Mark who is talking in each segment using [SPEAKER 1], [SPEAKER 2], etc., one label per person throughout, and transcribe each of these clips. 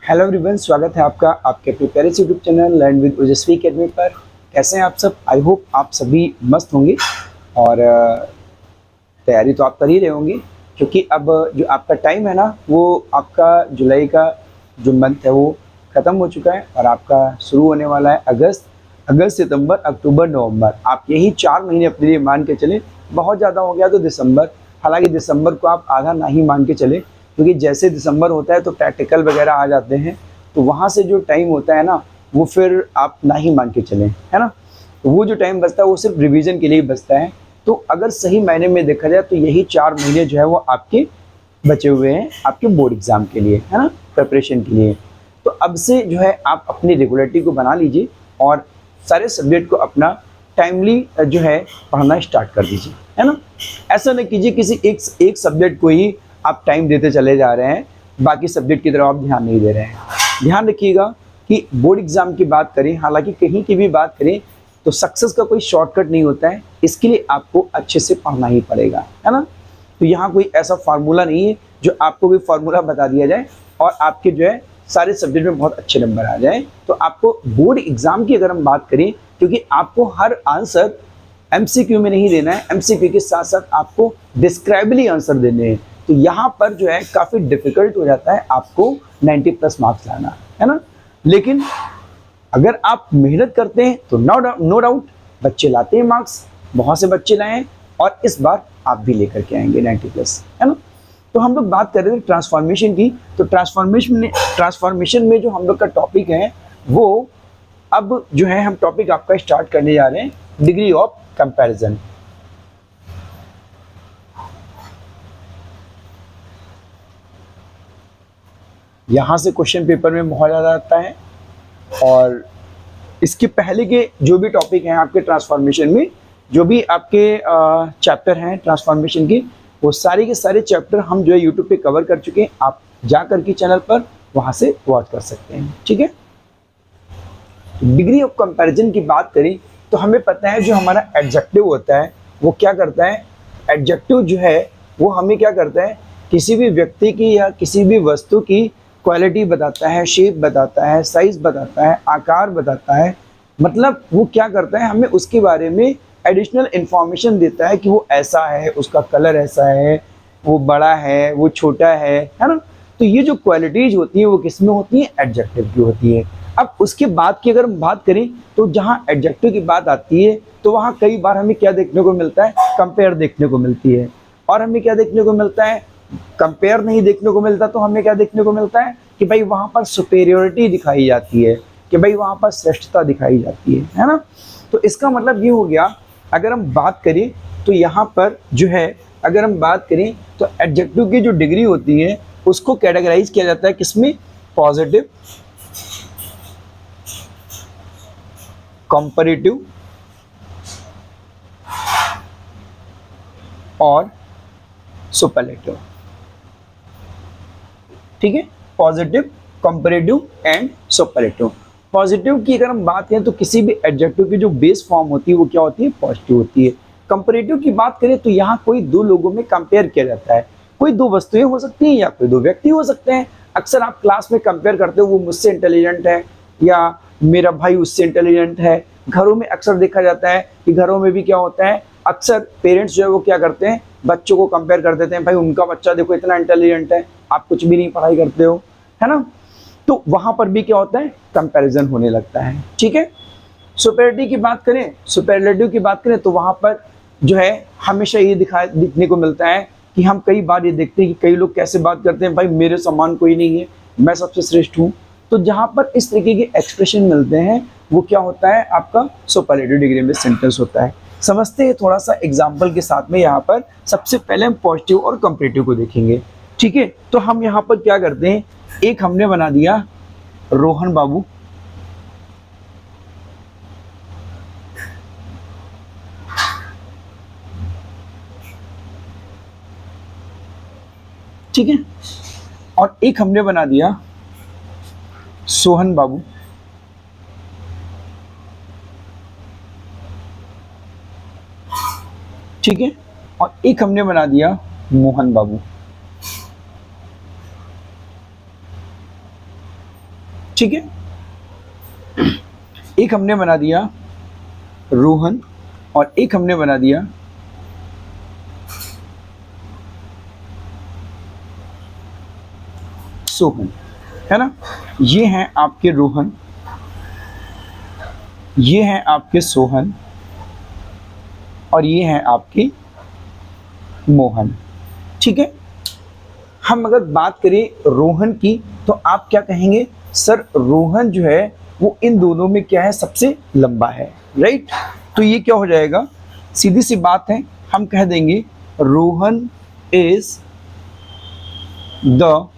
[SPEAKER 1] Hello everyone, स्वागत है आपका आपके प्रिपेरेस यूट्यूब चैनल लर्न विद ओजस्वी अकेडमी पर। कैसे हैं आप सब? आई होप आप सभी मस्त होंगे और तैयारी तो आप कर ही रहे होंगे, क्योंकि अब जो आपका टाइम है ना, वो आपका जुलाई का जो मंथ है वो ख़त्म हो चुका है और आपका शुरू होने वाला है अगस्त सितंबर अक्टूबर नवंबर। आप यही 4 महीने अपने लिए मान के चलें। बहुत ज़्यादा हो गया तो दिसंबर, हालांकि दिसंबर को आप आधा ना ही मान के चलें, क्योंकि जैसे दिसंबर होता है तो प्रैक्टिकल वगैरह आ जाते हैं, तो वहाँ से जो टाइम होता है ना, वो फिर आप ना ही मान के चलें, है ना। तो वो जो टाइम बचता है वो सिर्फ रिवीजन के लिए बचता है। तो अगर सही मायने में देखा जाए तो यही 4 महीने जो है वो आपके बचे हुए हैं आपके बोर्ड एग्ज़ाम के लिए, है ना, प्रिपरेशन के लिए। तो अब से जो है आप अपनी रेगुलरिटी को बना लीजिए और सारे सब्जेक्ट को अपना टाइमली जो है पढ़ना स्टार्ट कर दीजिए, है ना। ऐसा न कीजिए किसी एक सब्जेक्ट को ही आप टाइम देते चले जा रहे हैं, बाकी सब्जेक्ट की तरफ आप ध्यान नहीं दे रहे हैं। ध्यान रखिएगा कि बोर्ड एग्ज़ाम की बात करें, हालांकि कहीं की भी बात करें, तो सक्सेस का कोई शॉर्टकट नहीं होता है। इसके लिए आपको अच्छे से पढ़ना ही पड़ेगा, है ना। तो यहाँ कोई ऐसा फार्मूला नहीं है जो आपको भी फार्मूला बता दिया जाए और आपके जो है सारे सब्जेक्ट में बहुत अच्छे नंबर आ जाए। तो आपको बोर्ड एग्ज़ाम की अगर हम बात करें, क्योंकि आपको हर आंसर एमसीक्यू में नहीं देना है, एमसीक्यू के साथ साथ आपको डिस्क्राइबली आंसर देने हैं। तो यहाँ पर जो है काफ़ी डिफिकल्ट हो जाता है आपको 90+ मार्क्स लाना, है ना। लेकिन अगर आप मेहनत करते हैं तो नो डाउट बच्चे लाते हैं मार्क्स, बहुत से बच्चे लाए और इस बार आप भी लेकर के आएंगे 90+, है ना। तो हम लोग बात कर रहे थे ट्रांसफॉर्मेशन की। तो ट्रांसफॉर्मेशन में जो हम लोग का टॉपिक है वो अब जो है हम टॉपिक आपका स्टार्ट करने जा रहे हैं, डिग्री ऑफ कंपैरिजन। यहाँ से क्वेश्चन पेपर में बहुत ज़्यादा आता है और इसके पहले के जो भी टॉपिक हैं आपके ट्रांसफॉर्मेशन में, जो भी आपके चैप्टर हैं ट्रांसफॉर्मेशन के, वो सारे के सारे चैप्टर हम जो है यूट्यूब पे कवर कर चुके हैं। आप जा कर के चैनल पर वहाँ से वॉच कर सकते हैं, ठीक है। डिग्री ऑफ कंपैरिजन की बात करें तो हमें पता है जो हमारा एडजेक्टिव होता है वो क्या करता है। एडजेक्टिव जो है वो हमें क्या करता है, किसी भी व्यक्ति की या किसी भी वस्तु की क्वालिटी बताता है, शेप बताता है, साइज बताता है, आकार बताता है। मतलब वो क्या करता है, हमें उसके बारे में एडिशनल इंफॉर्मेशन देता है कि वो ऐसा है, उसका कलर ऐसा है, वो बड़ा है, वो छोटा है ना। तो ये जो क्वालिटीज होती हैं वो किस में होती हैं, एडजेक्टिव की होती है। अब उसके बाद की अगर हम बात करें तो जहाँ एडजेक्टिव की बात आती है तो वहाँ कई बार हमें क्या देखने को मिलता है, कंपेयर देखने को मिलती है। और हमें क्या देखने को मिलता है, कंपेयर नहीं देखने को मिलता तो हमें क्या देखने को मिलता है कि भाई वहाँ पर सुपेरियोरिटी दिखाई जाती है, कि भाई वहाँ पर श्रेष्ठता दिखाई जाती है ना। तो इसका मतलब ये हो गया, अगर हम बात करें तो यहाँ पर जो है अगर हम बात करें तो एडजेक्टिव की जो डिग्री होती है उसको कैटेगराइज किया जाता है किसमें, पॉजिटिव, कंपैरेटिव और सुपरलेटिव, ठीक है। Positive, comparative and superlative. Positive की अगर हम बात करें तो किसी भी एडजेक्टिव की जो बेस फॉर्म होती है वो क्या होती है, पॉजिटिव होती है। कंपैरेटिव की बात करें तो यहाँ कोई दो लोगों में कंपेयर किया जाता है, कोई दो वस्तुएं हो सकती हैं या कोई दो व्यक्ति हो सकते हैं। अक्सर आप क्लास में कंपेयर करते हो, वो मुझसे इंटेलिजेंट है या मेरा भाई उससे इंटेलिजेंट है। घरों में अक्सर देखा जाता है कि घरों में भी क्या होता है, अक्सर पेरेंट्स जो है वो क्या करते हैं, बच्चों को कंपेयर कर देते हैं, भाई उनका बच्चा देखो इतना इंटेलिजेंट है, आप कुछ भी नहीं पढ़ाई करते हो, है ना। तो वहां पर भी क्या होता है, कंपैरिजन होने लगता है, ठीक है। सुपेरिटी की बात करें, सुपरलेटिव की बात करें तो वहां पर जो है हमेशा ये दिखने को मिलता है कि हम कई बार ये देखते हैं कि कई लोग कैसे बात करते हैं, भाई मेरे समान कोई नहीं है, मैं सबसे श्रेष्ठ हूँ। तो जहाँ पर इस तरीके के एक्सप्रेशन मिलते हैं वो क्या होता है, आपका सुपरलेटिव डिग्री में सेंटेंस होता है। समझते हैं थोड़ा सा एग्जाम्पल के साथ में। यहाँ पर सबसे पहले हम पॉजिटिव और कंपैरेटिव को देखेंगे, ठीक है। तो हम यहाँ पर क्या करते हैं, एक हमने बना दिया रोहन बाबू, ठीक है, और एक हमने बना दिया सोहन बाबू, ठीक है, और एक हमने बना दिया मोहन बाबू। ठीक है, एक हमने बना दिया रोहन और एक हमने बना दिया सोहन, है ना। ये हैं आपके रोहन, ये हैं आपके सोहन और ये हैं आपके मोहन। ठीक है, हम अगर बात करें रोहन की तो आप क्या कहेंगे, सर रोहन जो है वो इन दोनों में क्या है, सबसे लंबा है, राइट। तो ये क्या हो जाएगा, सीधी सी बात है, हम कह देंगे रोहन इज द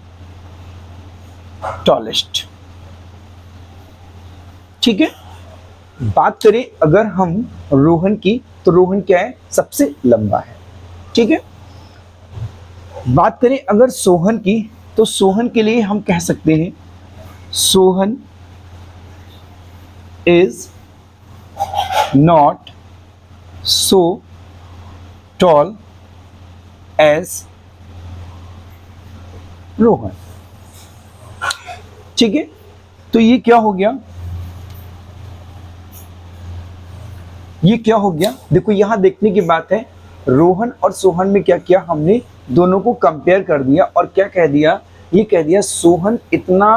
[SPEAKER 1] टॉलेस्ट। ठीक है, बात करें अगर हम रोहन की तो रोहन क्या है, सबसे लंबा है। ठीक है, बात करें अगर सोहन की तो सोहन के लिए हम कह सकते हैं Sohan is not so tall as Rohan. ठीक है, तो ये क्या हो गया, ये क्या हो गया, देखो यहां देखने की बात है, रोहन और सोहन में क्या किया हमने, दोनों को कंपेयर कर दिया और क्या कह दिया, ये कह दिया सोहन इतना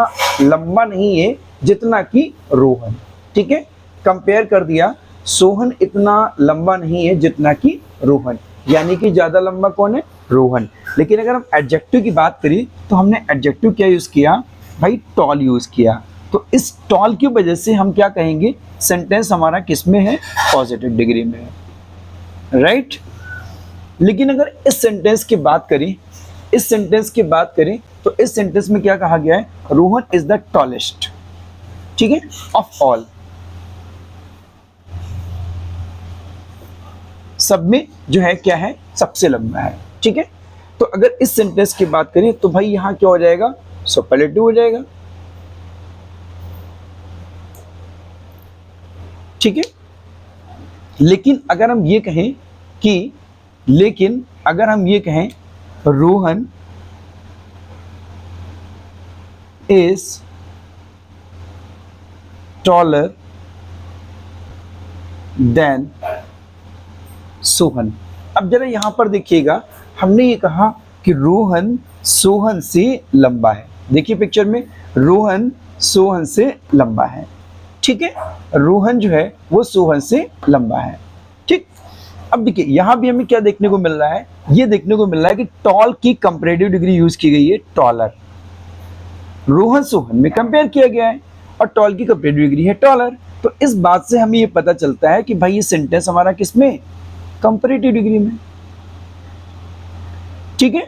[SPEAKER 1] लंबा नहीं है जितना कि रोहन। ठीक है, कंपेयर कर दिया, सोहन इतना लंबा नहीं है जितना कि रोहन, यानी कि ज्यादा लंबा कौन है, रोहन। लेकिन अगर हम एडजेक्टिव की बात करें तो हमने एडजेक्टिव क्या यूज किया भाई, टॉल यूज किया। तो इस टॉल की वजह से हम क्या कहेंगे, सेंटेंस हमारा किस में है, पॉजिटिव डिग्री में है, राइट। लेकिन अगर इस सेंटेंस की बात करें, इस सेंटेंस की बात करें तो इस सेंटेंस में क्या कहा गया है, रोहन इज द टॉलेस्ट, ठीक है, ऑफ ऑल, सब में जो है क्या है, सबसे लंबा है। ठीक है, तो अगर इस सेंटेंस की बात करें तो भाई यहां क्या हो जाएगा, सुपरलेटिव हो जाएगा। ठीक है, लेकिन अगर हम ये कहें कि, लेकिन अगर हम ये कहें Rohan is taller than Sohan. अब जरा यहां पर देखिएगा, हमने ये कहा कि रोहन सोहन से लंबा है। देखिए पिक्चर में, रोहन सोहन से लंबा है। ठीक है, रोहन जो है वो सोहन से लंबा है। ठीक, अब देखिए यहां भी हमें क्या देखने को मिल रहा है, ये देखने को मिल रहा है कि टॉल की कंपैरेटिव डिग्री यूज की गई है, टॉलर। रोहन सोहन में कंपेयर किया गया है और टॉल की कंपैरेटिव डिग्री है टॉलर। तो इस बात से हमें ये पता चलता है कि भाई ये सेंटेंस हमारा किस में, कंपैरेटिव डिग्री में। ठीक है,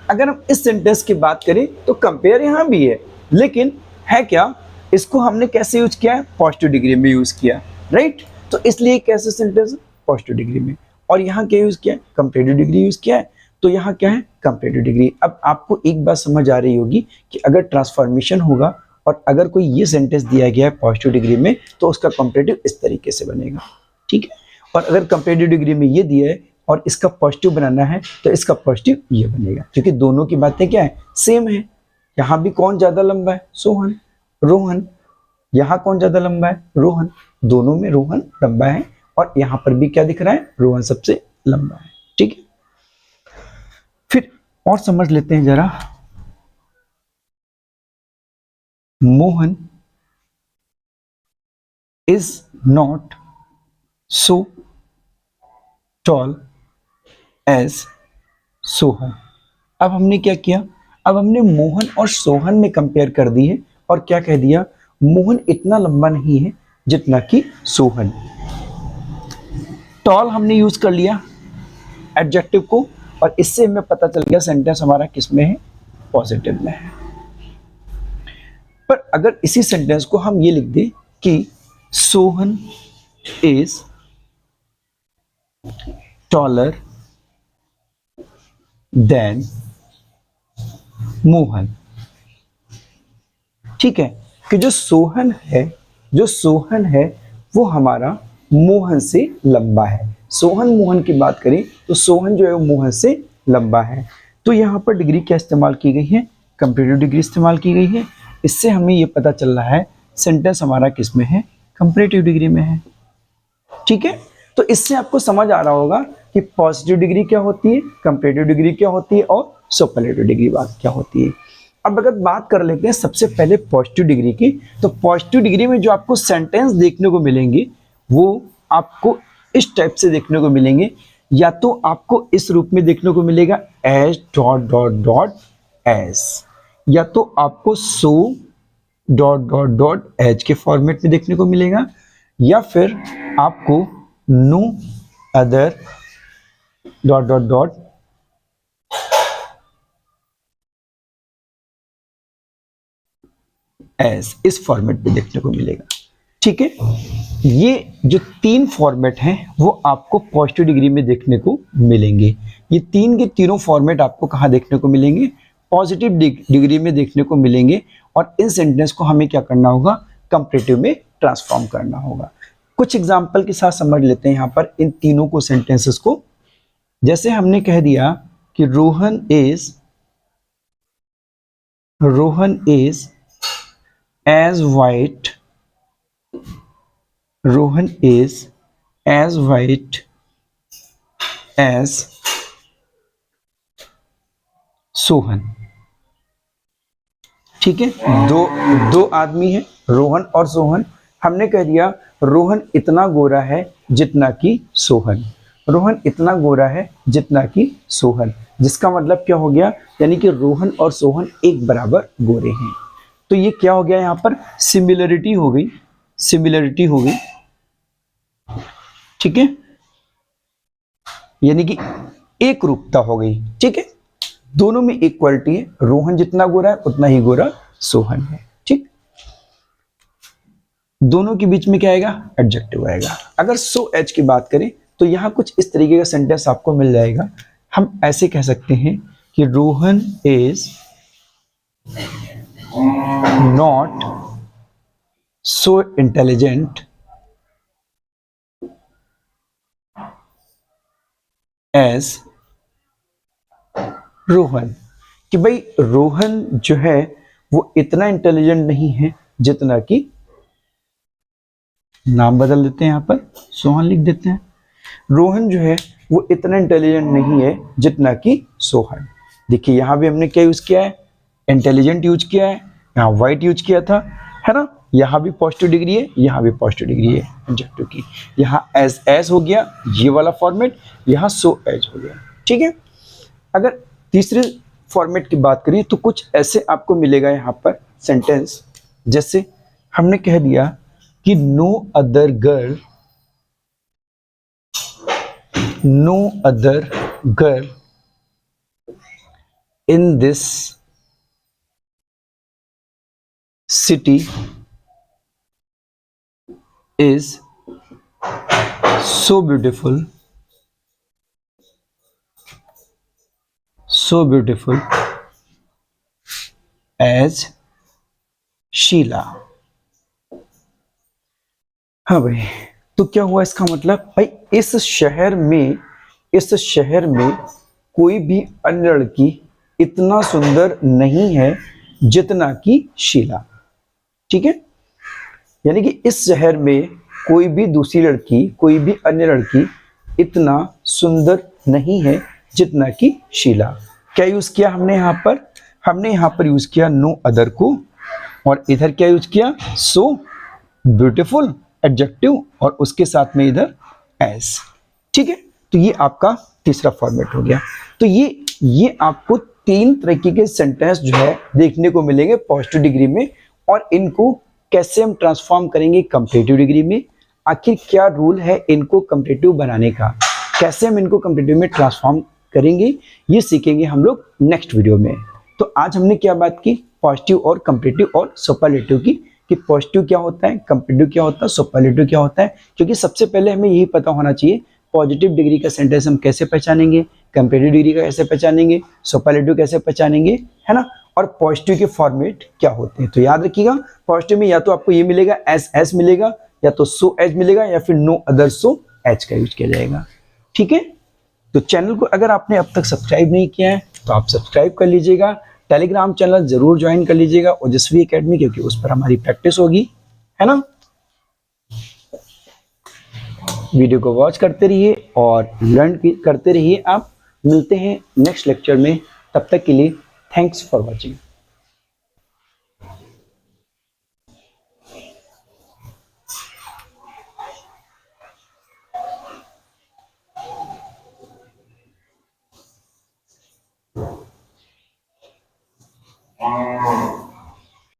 [SPEAKER 1] अगर हम इस सेंटेंस की बात करें तो कंपेयर यहां भी है, लेकिन है क्या, इसको हमने कैसे यूज किया है, पॉजिटिव डिग्री में यूज किया, राइट। तो इसलिए कैसे सेंटेंस पॉजिटिव डिग्री में, और यहाँ क्या यूज किया है, कंपैरेटिव डिग्री यूज किया है, तो यहाँ क्या है, कंपैरेटिव डिग्री। अब आपको एक बात समझ आ रही होगी कि अगर ट्रांसफॉर्मेशन होगा और अगर कोई ये सेंटेंस दिया गया है पॉजिटिव डिग्री में तो उसका कंपैरेटिव इस तरीके से बनेगा। ठीक है, और अगर कंपैरेटिव डिग्री में ये दिया है और इसका पॉजिटिव बनाना है तो इसका पॉजिटिव ये बनेगा, क्योंकि दोनों की बातें क्या है, सेम है। यहाँ भी कौन ज्यादा लंबा है, सोहन, रोहन। यहाँ कौन ज्यादा लंबा है, रोहन। दोनों में रोहन लंबा है और यहाँ पर भी क्या दिख रहा है, रोहन सबसे लंबा है। ठीक है, फिर और समझ लेते हैं जरा, Mohan is not so tall as Sohan. अब हमने क्या किया, अब हमने मोहन और सोहन में कंपेयर कर दी है और क्या कह दिया, मोहन इतना लंबा नहीं है जितना कि सोहन। टॉल हमने यूज कर लिया एडजेक्टिव को और इससे हमें पता चल गया सेंटेंस हमारा किस में है, पॉजिटिव में है। पर अगर इसी सेंटेंस को हम ये लिख दें कि Sohan is taller than Mohan. ठीक है, कि जो सोहन है, जो सोहन है वो हमारा मोहन से लंबा है। सोहन मोहन की बात करें तो सोहन जो है वो मोहन से लंबा है। तो यहाँ पर डिग्री क्या इस्तेमाल की गई है, कंपैरेटिव डिग्री इस्तेमाल की गई है। इससे हमें ये पता चल रहा है सेंटेंस हमारा किस में है, कंपैरेटिव डिग्री में है। ठीक है, तो इससे आपको समझ आ रहा होगा कि पॉजिटिव डिग्री क्या होती है, कंपैरेटिव डिग्री क्या होती है और सुपरलेटिव डिग्री बात क्या होती है। अब अगर बात कर लेते हैं सबसे पहले पॉजिटिव डिग्री की, तो पॉजिटिव डिग्री में जो आपको सेंटेंस देखने को मिलेंगे वो आपको इस टाइप से देखने को मिलेंगे, या तो आपको इस रूप में देखने को मिलेगा as dot dot dot as, या तो आपको so dot dot dot as के फॉर्मेट में देखने को मिलेगा, या फिर आपको no other dot dot dot as इस फॉर्मेट में देखने को मिलेगा। ठीक है, ये जो तीन फॉर्मेट हैं वो आपको पॉजिटिव डिग्री में देखने को मिलेंगे। ये तीन के तीनों फॉर्मेट आपको कहाँ देखने को मिलेंगे, पॉजिटिव डिग्री में देखने को मिलेंगे। और इन सेंटेंस को हमें क्या करना होगा, कंपैरेटिव में ट्रांसफॉर्म करना होगा। कुछ एग्जांपल के साथ समझ लेते हैं यहाँ पर इन तीनों को, सेंटेंसेस को। जैसे हमने कह दिया कि Rohan is as white, Rohan is as white as Sohan. ठीक है, दो आदमी हैं, रोहन और सोहन। हमने कह दिया रोहन इतना गोरा है जितना कि सोहन, रोहन इतना गोरा है जितना कि सोहन, जिसका मतलब क्या हो गया, यानी कि रोहन और सोहन एक बराबर गोरे हैं। तो ये क्या हो गया, यहाँ पर सिमिलरिटी हो गई, सिमिलरिटी हो गई। ठीक है, यानी कि एक रूपता हो गई। ठीक है, दोनों में इक्वलिटी है, रोहन जितना गोरा है उतना ही गोरा सोहन है। ठीक, दोनों के बीच में क्या आएगा, एडजेक्टिव आएगा। अगर सो एज की बात करें तो यहां कुछ इस तरीके का सेंटेंस आपको मिल जाएगा। हम ऐसे कह सकते हैं कि Rohan is not so intelligent as Rohan, कि भाई रोहन जो है वो इतना इंटेलिजेंट नहीं है जितना कि, नाम बदल देते हैं, यहां पर सोहन लिख देते हैं। रोहन जो है वो इतना इंटेलिजेंट नहीं है जितना कि सोहन। देखिए यहां भी हमने क्या यूज किया है, इंटेलिजेंट यूज किया है, यहाँ वाइट यूज किया था, है ना। यहाँ भी पॉजिटिव डिग्री है, यहाँ भी पॉजिटिव डिग्री है एडजेक्टिव की। यहाँ एज हो गया ये वाला फॉर्मेट, यहाँ सो एज हो गया। ठीक है, अगर तीसरे फॉर्मेट की बात करें तो कुछ ऐसे आपको मिलेगा यहाँ पर सेंटेंस। जैसे हमने कह दिया कि no other girl in this city is so beautiful as Sheela. हाँ भाई, तो क्या हुआ इसका मतलब, भाई इस शहर में कोई भी अन्य लड़की इतना सुंदर नहीं है जितना कि शीला। ठीक है, यानी कि इस शहर में कोई भी दूसरी लड़की, कोई भी अन्य लड़की इतना सुंदर नहीं है जितना कि शीला। क्या यूज किया हमने यहाँ पर यूज किया नो अदर को, और इधर क्या यूज किया, सो ब्यूटीफुल एडजेक्टिव, और उसके साथ में इधर एज। ठीक है, तो ये आपका तीसरा फॉर्मेट हो गया। तो ये आपको तीन तरीके के सेंटेंस जो है देखने को मिलेंगे पॉजिटिव डिग्री में, और इनको कैसे हम ट्रांसफॉर्म करेंगे कंपैरेटिव डिग्री में। आखिर क्या रूल है इनको कंपैरेटिव बनाने का, कैसे हम इनको कंपैरेटिव में ट्रांसफॉर्म करेंगे, ये सीखेंगे हम लोग नेक्स्ट वीडियो में। तो आज हमने क्या बात की, पॉजिटिव और कंपैरेटिव और सुपरलेटिव की, कि पॉजिटिव क्या होता है, कंपैरेटिव क्या होता है, सुपरलेटिव क्या होता है। क्योंकि सबसे पहले हमें यही पता होना चाहिए पॉजिटिव डिग्री का सेंटेंस हम कैसे पहचानेंगे, कंपैरेटिव डिग्री का कैसे पहचानेंगे, सुपरलेटिव कैसे पहचानेंगे, है ना। और पॉजिटिव के फॉर्मेट क्या होते हैं। तो याद रखिएगा, पॉजिटिव में या तो आपको ये मिलेगा एस मिलेगा, या तो सो एज मिलेगा, या फिर नो अदर सो एज का यूज किया जाएगा। ठीक है, तो चैनल को अगर आपने अब तक सब्सक्राइब नहीं किया है तो आप सब्सक्राइब कर लीजिएगा, टेलीग्राम चैनल जरूर ज्वाइन कर लीजिएगा ओजस्वी एकेडमी, क्योंकि उस पर हमारी प्रैक्टिस होगी, है ना। वीडियो को वॉच करते रहिए और लर्न करते रहिए। आप मिलते हैं नेक्स्ट लेक्चर में, तब तक के लिए थैंक्स फॉर वॉचिंग।